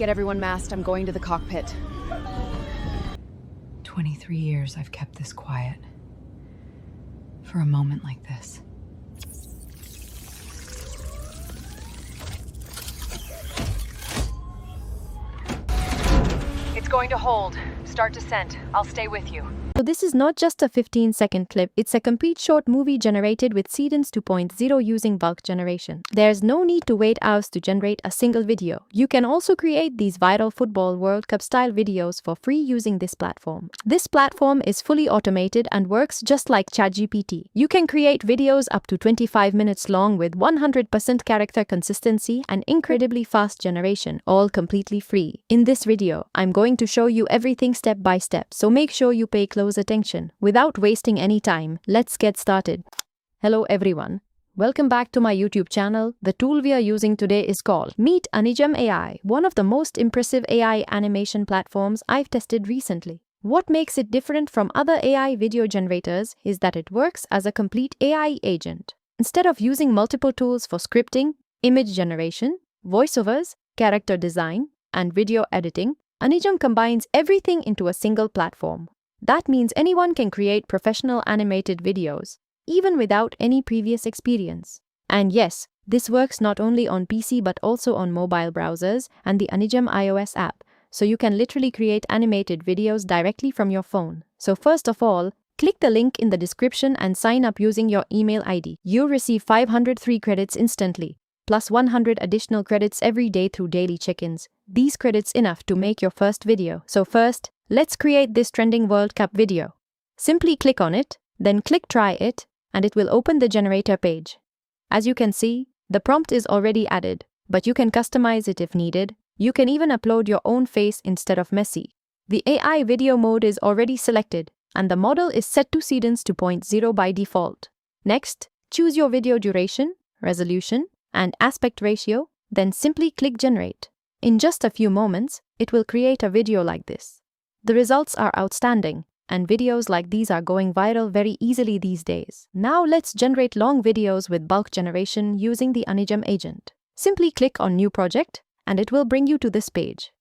Get everyone masked. I'm going to the cockpit. 23 years I've kept this quiet. For a moment like this. It's going to hold. Start descent. I'll stay with you. So this is not just a 15-second clip, it's a complete short movie generated with Seedance 2.0 using bulk generation. There's no need to wait hours to generate a single video. You can also create these viral football World Cup style videos for free using this platform. This platform is fully automated and works just like ChatGPT. You can create videos up to 25 minutes long with 100% character consistency and incredibly fast generation, all completely free. In this video, I'm going to show you everything step by step, so make sure you pay close attention. Without wasting any time, let's get started. Hello everyone. Welcome back to my YouTube channel. The tool we are using today is called Meet Anijam AI, one of the most impressive AI animation platforms I've tested recently. What makes it different from other AI video generators is that it works as a complete AI agent. Instead of using multiple tools for scripting, image generation, voiceovers, character design, and video editing, Anijam combines everything into a single platform. That means anyone can create professional animated videos, even without any previous experience. And yes, this works not only on PC but also on mobile browsers and the Anijam iOS app, so you can literally create animated videos directly from your phone. So first of all, click the link in the description and sign up using your email ID. You'll receive 503 credits instantly, plus 100 additional credits every day through daily check-ins. These credits enough to make your first video. So first, let's create this trending World Cup video. Simply click on it, then click Try It, and it will open the generator page. As you can see, the prompt is already added, but you can customize it if needed. You can even upload your own face instead of Messi. The AI video mode is already selected, and the model is set to Seedance 2.0 by default. Next, choose your video duration, resolution, and aspect ratio, then simply click Generate. In just a few moments, it will create a video like this. The results are outstanding, and videos like these are going viral very easily these days. Now let's generate long videos with bulk generation using the Anijam agent. Simply click on New Project, and it will bring you to this page.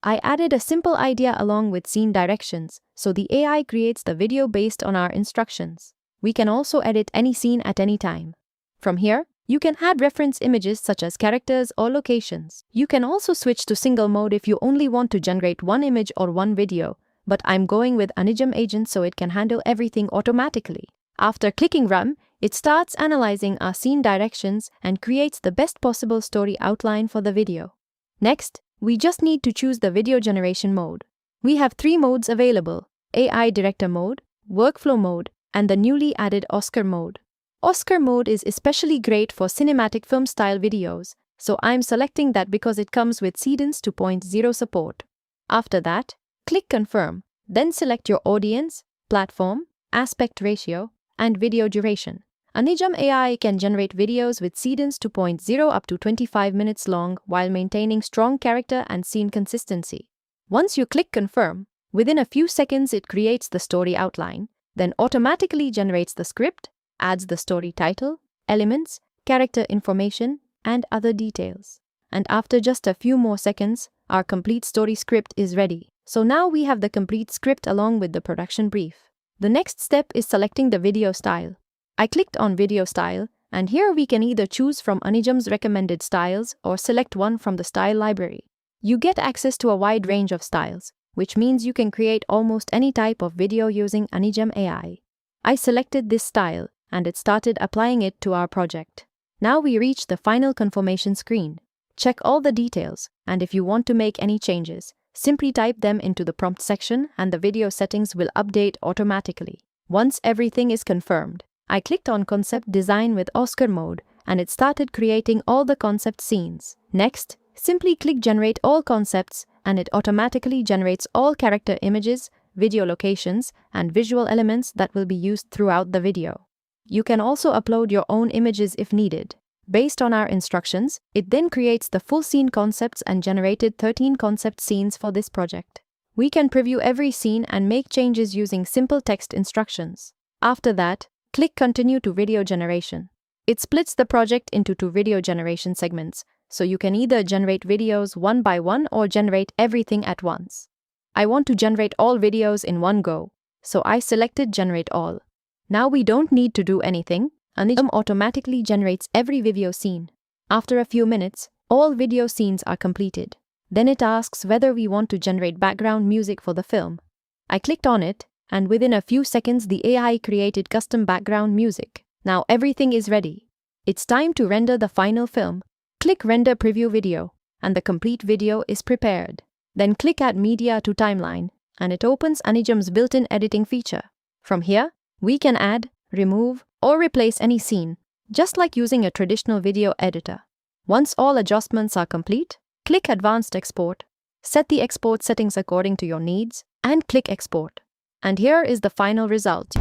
I added a simple idea along with scene directions, so the AI creates the video based on our instructions. We can also edit any scene at any time. From here, you can add reference images such as characters or locations. You can also switch to single mode if you only want to generate one image or one video, but I'm going with Anijam agent so it can handle everything automatically. After clicking Run, it starts analyzing our scene directions and creates the best possible story outline for the video. Next, we just need to choose the video generation mode. We have 3 modes available: AI Director mode, Workflow mode, and the newly added Oscar mode. Oscar mode is especially great for cinematic film-style videos, so I'm selecting that because it comes with Seedance 2.0 support. After that, click Confirm, then select your audience, platform, aspect ratio, and video duration. Anijam AI can generate videos with Seedance 2.0 up to 25 minutes long while maintaining strong character and scene consistency. Once you click Confirm, within a few seconds it creates the story outline, then automatically generates the script, adds the story title, elements, character information, and other details. And after just a few more seconds, our complete story script is ready. So now we have the complete script along with the production brief. The next step is selecting the video style. I clicked on Video Style, and here we can either choose from Anijam's recommended styles or select one from the style library. You get access to a wide range of styles, which means you can create almost any type of video using Anijam AI. I selected this style, and it started applying it to our project. Now we reach the final confirmation screen. Check all the details, and if you want to make any changes, simply type them into the prompt section and the video settings will update automatically. Once everything is confirmed, I clicked on Concept Design with Oscar mode, and it started creating all the concept scenes. Next, simply click Generate All Concepts, and it automatically generates all character images, video locations, and visual elements that will be used throughout the video. You can also upload your own images if needed. Based on our instructions, it then creates the full scene concepts and generated 13 concept scenes for this project. We can preview every scene and make changes using simple text instructions. After that, click Continue to Video Generation. It splits the project into 2 video generation segments, so you can either generate videos one by one or generate everything at once. I want to generate all videos in one go, so I selected Generate All. Now we don't need to do anything. Anijam automatically generates every video scene. After a few minutes, all video scenes are completed. Then it asks whether we want to generate background music for the film. I clicked on it, and within a few seconds the AI created custom background music. Now everything is ready. It's time to render the final film. Click Render Preview Video, and the complete video is prepared. Then click Add Media to Timeline, and it opens Anijam's built-in editing feature. From here, we can add, remove, or replace any scene, just like using a traditional video editor. Once all adjustments are complete, click Advanced Export, set the export settings according to your needs, and click Export. And here is the final result.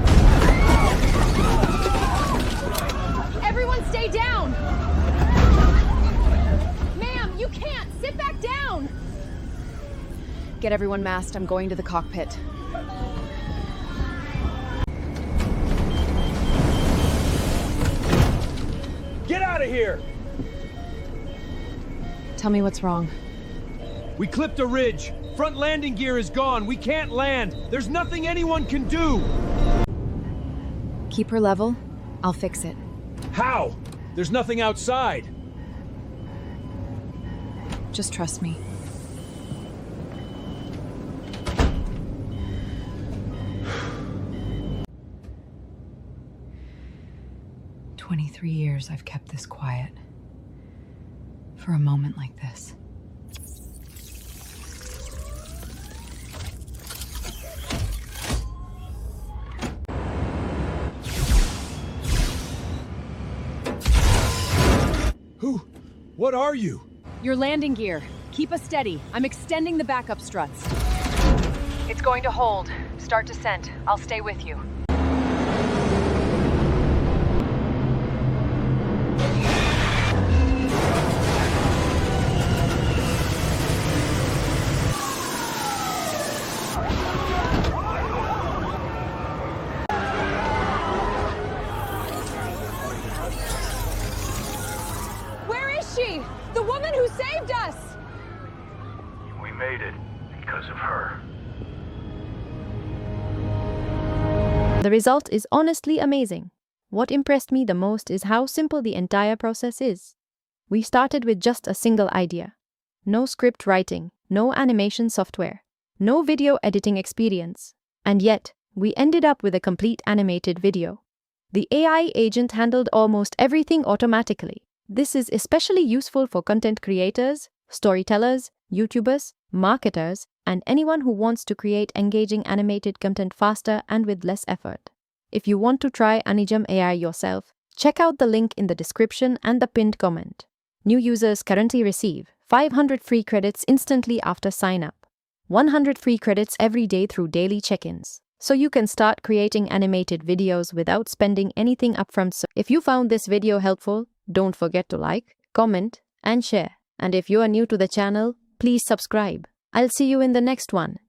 Everyone stay down! Ma'am, you can't! Sit back down! Get everyone masked. I'm going to the cockpit. Get out of here! Tell me what's wrong. We clipped a ridge. Front landing gear is gone. We can't land. There's nothing anyone can do. Keep her level. I'll fix it. How? There's nothing outside. Just trust me. "23 years I've kept this quiet. For a moment like this. Who? What are you? Your landing gear. Keep us steady. I'm extending the backup struts. It's going to hold. Start descent. I'll stay with you. She, the woman who saved us! We made it because of her. The result is honestly amazing. What impressed me the most is how simple the entire process is. We started with just a single idea. No script writing, no animation software, no video editing experience. And yet, we ended up with a complete animated video. The AI agent handled almost everything automatically. This is especially useful for content creators, storytellers, YouTubers, marketers, and anyone who wants to create engaging animated content faster and with less effort. If you want to try Anijam AI yourself, check out the link in the description and the pinned comment. New users currently receive 500 free credits instantly after sign up, 100 free credits every day through daily check-ins. So you can start creating animated videos without spending anything upfront. So if you found this video helpful, don't forget to like, comment, and share. And if you are new to the channel, please subscribe. I'll see you in the next one.